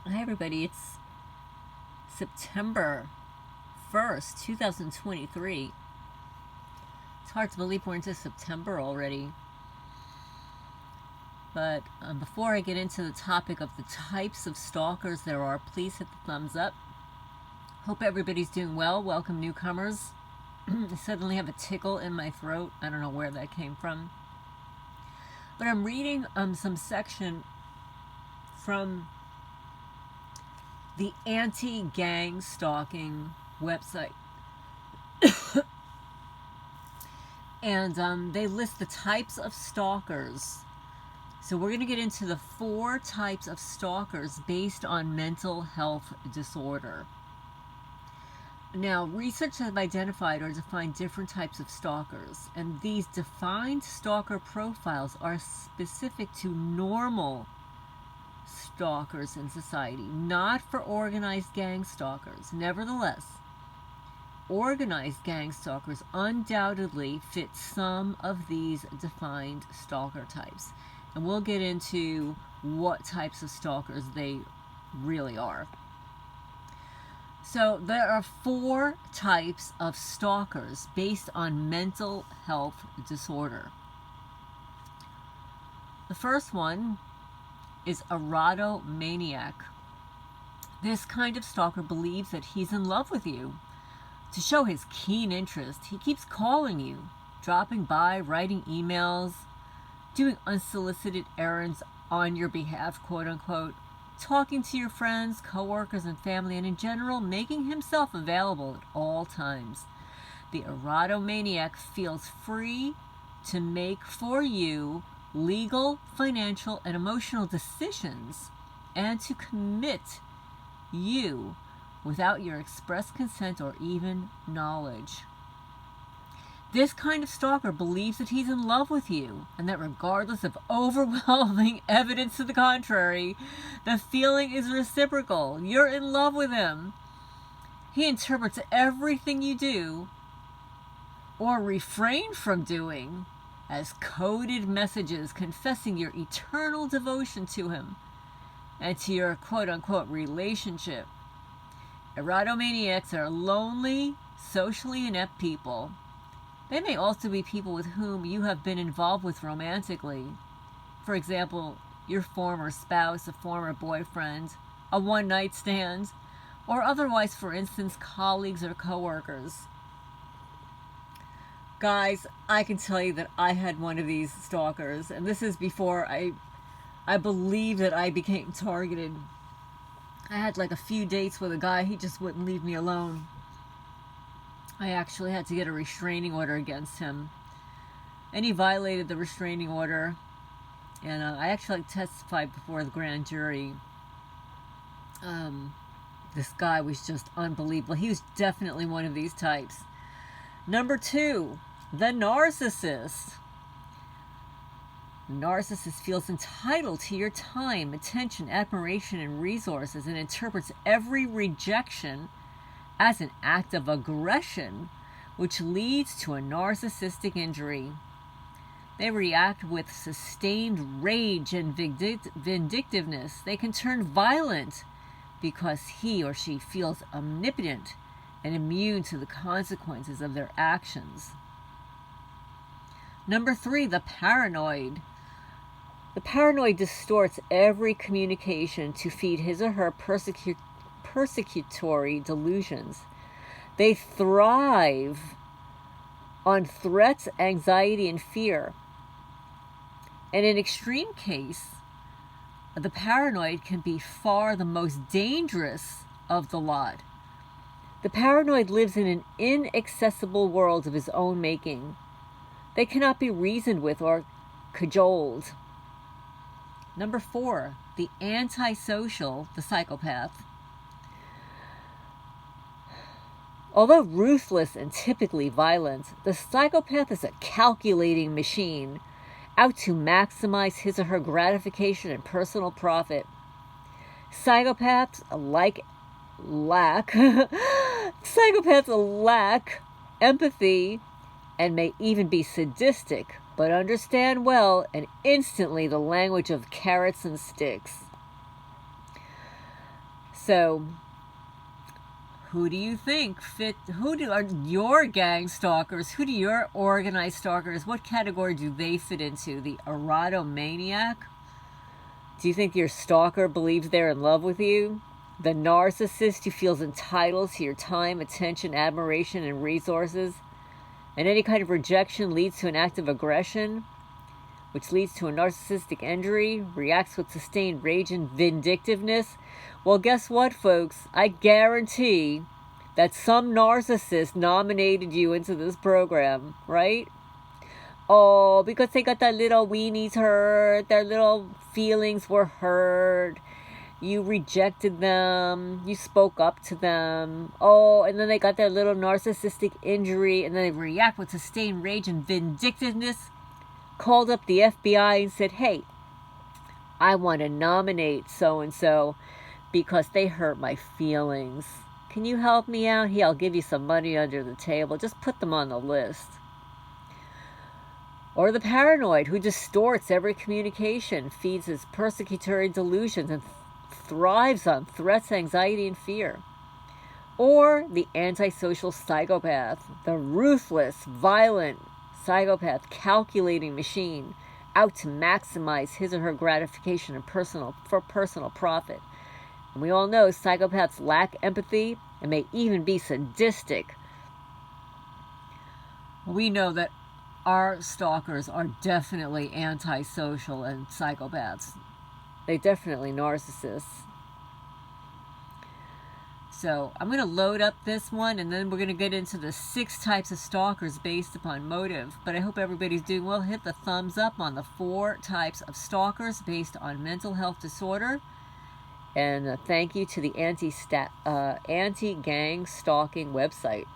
Hi everybody, it's September 1st, 2023. It's hard to believe we're into September already. But before I get into the topic of the types of stalkers there are, please hit the thumbs up. Hope everybody's doing well. Welcome newcomers. I suddenly have a tickle in my throat. I don't know where that came from. But I'm reading some section from the anti-gang stalking website. And they list the types of stalkers. So we're going to get into the 4 types of stalkers based on mental health disorder. Now, research has identified or defined different types of stalkers, and these defined stalker profiles are specific to normal stalkers in society, not for organized gang stalkers. Nevertheless, organized gang stalkers undoubtedly fit some of these defined stalker types. And we'll get into what types of stalkers they really are. So there are 4 types of stalkers based on mental health disorder. The first one is Erotomaniac. This kind of stalker believes that he's in love with you. To show his keen interest, he keeps calling you, dropping by, writing emails, doing unsolicited errands on your behalf, quote unquote, talking to your friends, coworkers, and family, and in general, making himself available at all times. The erotomaniac feels free to make for you legal, financial, and emotional decisions and to commit you without your express consent or even knowledge. This kind of stalker believes that he's in love with you and that regardless of overwhelming evidence to the contrary, the feeling is reciprocal. You're in love with him. He interprets everything you do or refrain from doing as coded messages confessing your eternal devotion to him and to your quote-unquote relationship. Erotomaniacs are lonely, socially inept people. They may also be people with whom you have been involved with romantically. For example, your former spouse, a former boyfriend, a one-night stand, or otherwise, for instance, colleagues or coworkers. Guys, I can tell you that I had one of these stalkers, and this is before I believe that I became targeted. I had like a few dates with a guy. He just wouldn't leave me alone. I actually had to get a restraining order against him. And he violated the restraining order. And I actually testified before the grand jury. This guy was just unbelievable. He was definitely one of these types. Number 2, the narcissist. Narcissist feels entitled to your time, attention, admiration, and resources and interprets every rejection as an act of aggression, which leads to a narcissistic injury. They react with sustained rage and vindictiveness. They can turn violent because he or she feels omnipotent and immune to the consequences of their actions. Number 3, the paranoid. The paranoid distorts every communication to feed his or her persecutory delusions. They thrive on threats, anxiety, and fear. And in extreme case, the paranoid can be far the most dangerous of the lot. The paranoid lives in an inaccessible world of his own making. They cannot be reasoned with or cajoled. Number 4, the antisocial, the psychopath. Although ruthless and typically violent, the psychopath is a calculating machine, out to maximize his or her gratification and personal profit. Psychopaths lack empathy and may even be sadistic, but understand well and instantly the language of carrots and sticks. So, who do you think are your gang stalkers? Who do your organized stalkers, what category do they fit into? The erotomaniac? Do you think your stalker believes they're in love with you? The narcissist who feels entitled to your time, attention, admiration, and resources? And any kind of rejection leads to an act of aggression, which leads to a narcissistic injury, reacts with sustained rage and vindictiveness. Well, guess what, folks? I guarantee that some narcissist nominated you into this program, right? Oh, because they got their little weenies hurt, their little feelings were hurt. You rejected them, you spoke up to them. Oh, and then they got their little narcissistic injury, and then they react with sustained rage and vindictiveness. Called up the FBI and said, hey, I want to nominate so-and-so because they hurt my feelings. Can you help me out? Here, I'll give you some money under the table. Just put them on the list. Or the paranoid who distorts every communication, feeds his persecutory delusions, and thrives on threats, anxiety, and fear. Or the antisocial psychopath, the ruthless, violent psychopath, calculating machine, out to maximize his or her gratification and for personal profit. And we all know psychopaths lack empathy and may even be sadistic. We know that our stalkers are definitely antisocial and psychopaths. They're definitely narcissists. So I'm going to load up this one, and then we're going to get into the 6 types of stalkers based upon motive. But I hope everybody's doing well. Hit the thumbs up on the 4 types of stalkers based on mental health disorder. And thank you to the anti-gang stalking website.